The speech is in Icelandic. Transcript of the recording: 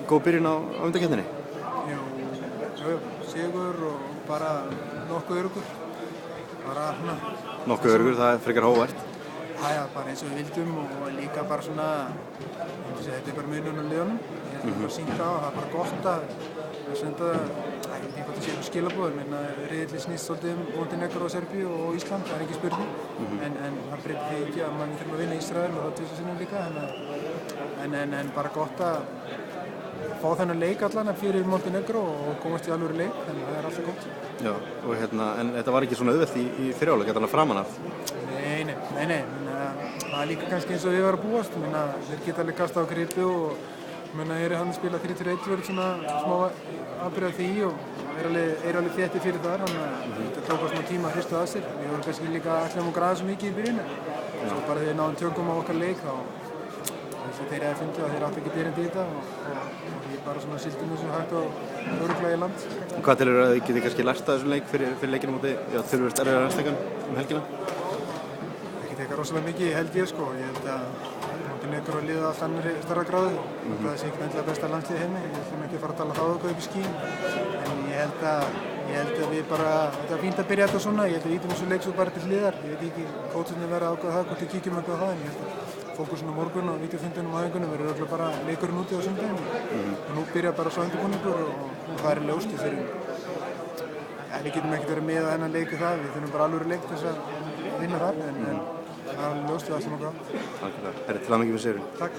góð byrjun á undankeppninni? Jú, sigur og bara nokkuð öruggur. Bara svona. Nokkuð öruggur, það er frekar hógvært. Já, bara eins og við vildum og líka bara svona, þetta bara munurinn á liðunum. Ég held bara sýnt á það er bara gott að senda, ég veit ekki hvað það sé fyrir skilaboð, riðillinn snýst svolítið Montenegro og Serbíu og Ísland, það er ekki spurning. En það breytir því ekki að mann þurfum að vinna Ísrael og það tvisvar sinnum líka. En bara gott að fá þennan leik allan fyrir Montenegro og komast í alvöru leik, þannig að það er alltaf gott. Já, og en þetta var ekki svona auðvelt í fyrri hálfleik, þetta framan af? Nei, það er líka kannski eins og við varum að búast, þeir geta alveg kastað á gripi og þeir hann spila 3-1 verið svona smá afbrigði af því og er alveg þéttir fyrir þar, þannig að þetta tók smá tíma að hristu að sér. Við vorum kannski líka ætlum að græða svo mikið í byrjun, svo bara þegar náðum tökum á okkar leik þá þeir hefði fundið að þeir áttu ekki erindi í þetta og ég bara svona sildi nú svona hægt og örugglega í land. Hvað telur að þið getið kannski lært af þessum leik fyrir leikinu móti þurfur erfiðar aðstæðan helgina? Ekki teka rosalega mikið held ég sko. Ég held að Montenegro er liðið allt annarri stærra gráðu og það sé ekki endilega besta landslið heimi. Ég ætlum ekki að fara að tala þá eitthvað upp í skín. En ég held að við bara, þetta er fínt að byrja þetta svona. Ég held að við ítum þessu leik svo bara til hliðar. Ég veit ekki kótsarnir verða að ákveða það, hvort við kíkjum eitthvað á það. En ég held að fókusin á morgun og vídeofundunum og æfingunum verður örugglega bara leikurinn úti á sunnudaginn. Og nú byrja bara svo undirbúningur og það er ljóst við við getum ekkert verið með að þennan leik það. Við þurfum bara alvöru leik til þess að vinna það. En það er alveg ljóst við ætlum að gá. Takk fyrir það. Til hamingju með sigurinn. Takk.